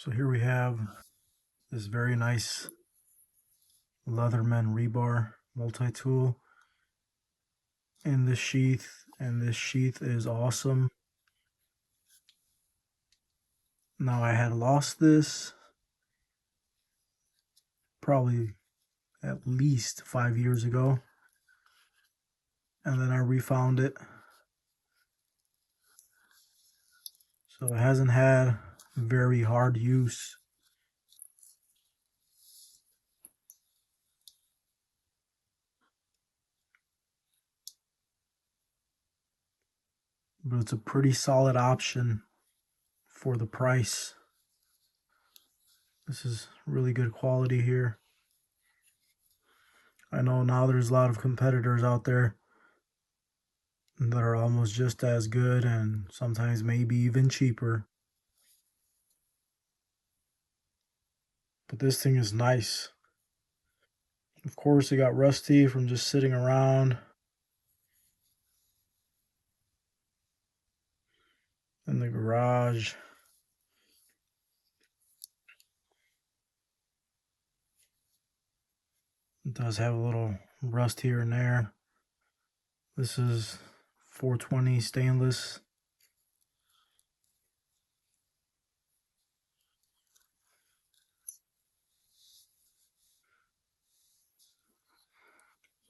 So here we have this very nice Leatherman Rebar multi-tool in this sheath, and this sheath is awesome. Now I had lost this probably at least 5 years ago, and then I refound it. So it hasn't had very hard use. But it's a pretty solid option for the price. This is really good quality here. I know now there's a lot of competitors out there that are almost just as good and sometimes maybe even cheaper. But this thing is nice. Of course, it got rusty from just sitting around in the garage. It does have a little rust here and there. This is 420 stainless.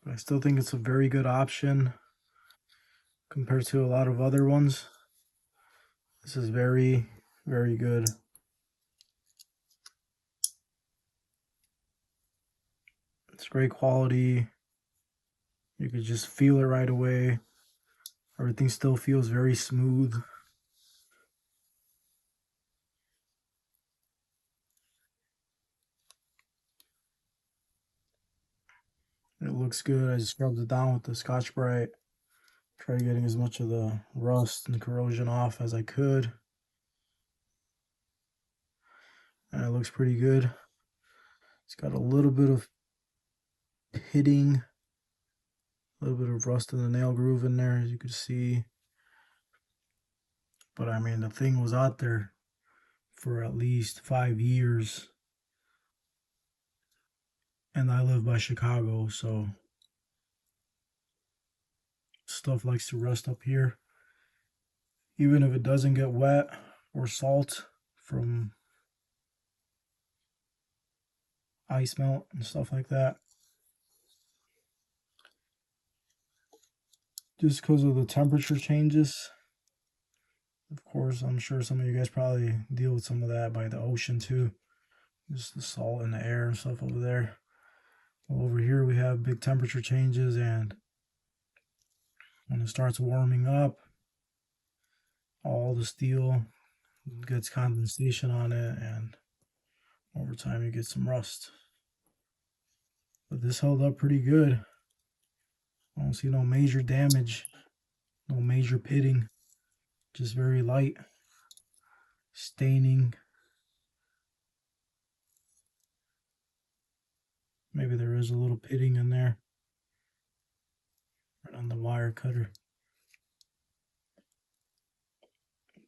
But I still think it's a very good option compared to a lot of other ones. This is very, very good. It's great quality. You could just feel it right away. Everything still feels very smooth. It looks good. I just scrubbed it down with the Scotch-Brite. Tried getting as much of the rust and corrosion off as I could. And it looks pretty good. It's got a little bit of pitting, a little bit of rust in the nail groove in there, as you can see. But I mean, the thing was out there for at least 5 years. And I live by Chicago, so stuff likes to rust up here. Even if it doesn't get wet or salt from ice melt and stuff like that. Just because of the temperature changes. Of course, I'm sure some of you guys probably deal with some of that by the ocean too. Just the salt in the air and stuff over there. Well, over here we have big temperature changes, and when it starts warming up, all the steel gets condensation on it, and over time you get some rust. But this held up pretty good. I don't see no major damage, no major pitting, just very light staining. Maybe there is a little pitting in there right on the wire cutter,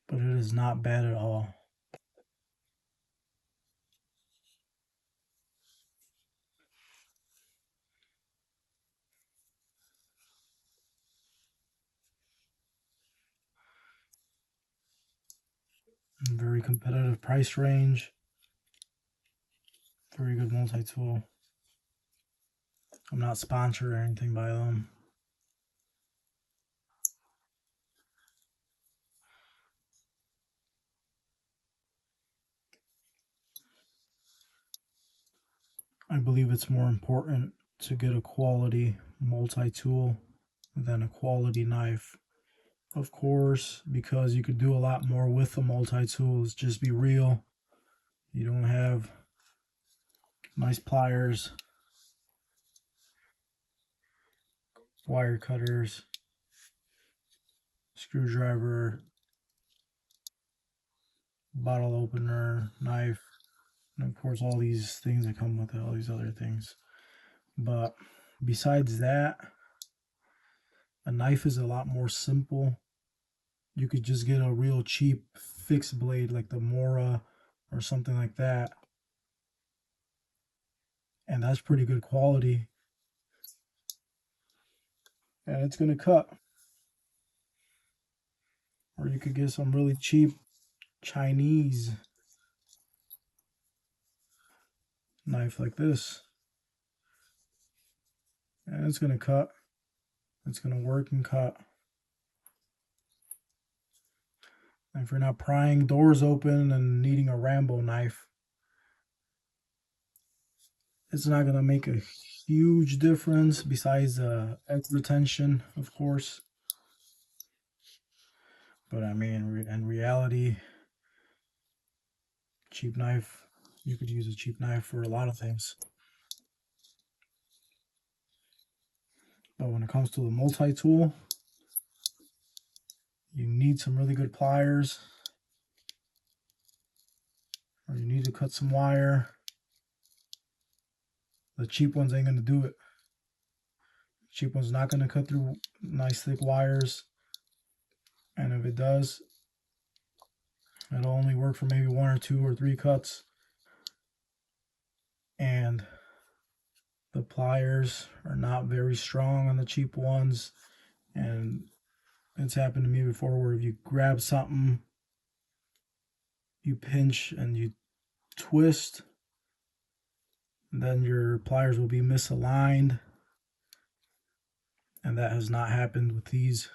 but it is not bad at all. Very competitive price range. Very good multi-tool. I'm not sponsored or anything by them. I believe it's more important to get a quality multi-tool than a quality knife. Of course, because you could do a lot more with the multi-tools. Just be real. You don't have nice pliers, wire cutters, screwdriver, bottle opener, knife, and of course all these things that come with it, all these other things. But besides that, a knife is a lot more simple. You could just get a real cheap fixed blade like the Mora or something like that. And that's pretty good quality. And it's going to cut. Or you could get some really cheap Chinese knife like this. And it's going to cut. It's going to work and cut. And if you're not prying doors open and needing a Rambo knife, it's not going to make a huge difference besides egg retention, of course. But I mean, in reality, cheap knife, you could use a cheap knife for a lot of things. But when it comes to the multi-tool, you need some really good pliers, or you need to cut some wire. The cheap ones ain't going to do it. Cheap one's not going to cut through nice thick wires. And if it does, it'll only work for maybe 1 or 2 or 3 cuts. And the pliers are not very strong on the cheap ones. And it's happened to me before where if you grab something, you pinch and you twist, then your pliers will be misaligned. And that has not happened with these.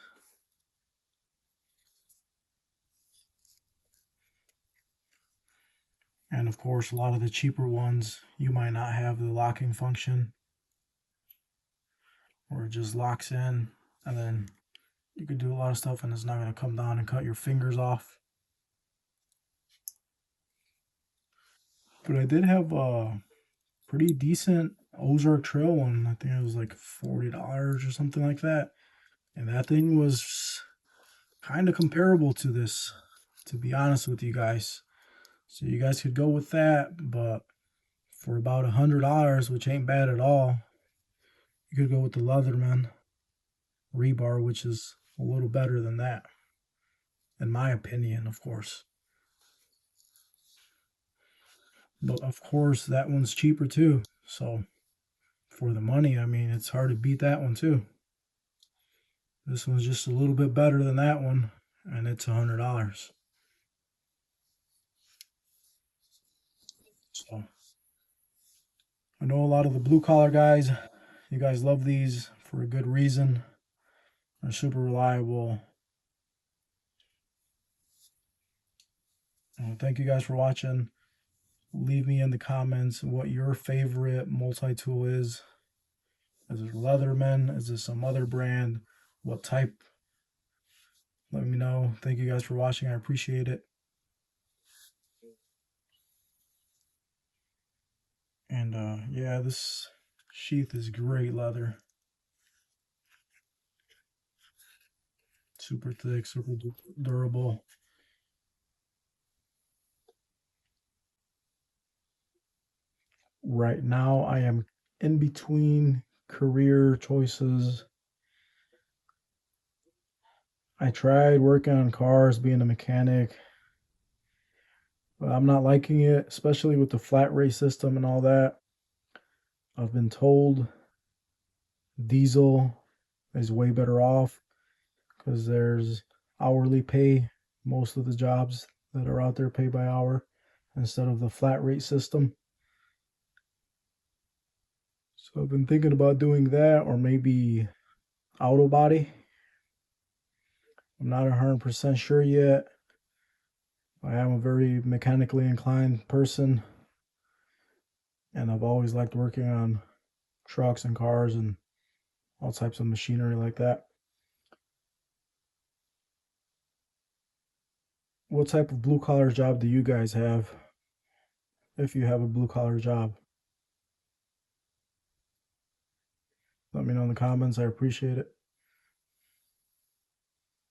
And of course, a lot of the cheaper ones, you might not have the locking function, or it just locks in, and then you could do a lot of stuff and it's not going to come down and cut your fingers off. But I did have a pretty decent Ozark Trail one. I think it was like $40 or something like that. And that thing was kind of comparable to this, to be honest with you guys. So you guys could go with that, but for about $100, which ain't bad at all, you could go with the Leatherman Rebar, which is a little better than that, in my opinion, of course. But of course, that one's cheaper too. So for the money, I mean, it's hard to beat that one too. This one's just a little bit better than that one, and it's $100. So I know a lot of the blue collar guys, you guys love these for a good reason. They're super reliable. Thank you guys for watching. Leave me in the comments what your favorite multi-tool is. Is it Leatherman? Is it some other brand? What type? Let me know. Thank you guys for watching. I appreciate it. And yeah, this sheath is great leather. Super thick, super durable. Right now, I am in between career choices. I tried working on cars, being a mechanic, but I'm not liking it, especially with the flat rate system and all that. I've been told diesel is way better off because there's hourly pay. Most of the jobs that are out there pay by hour instead of the flat rate system. So I've been thinking about doing that, or maybe auto body. I'm not 100% sure yet. I am a very mechanically inclined person, and I've always liked working on trucks and cars and all types of machinery like that. What type of blue collar job do you guys have? If you have a blue collar job, let me know in the comments. I appreciate it.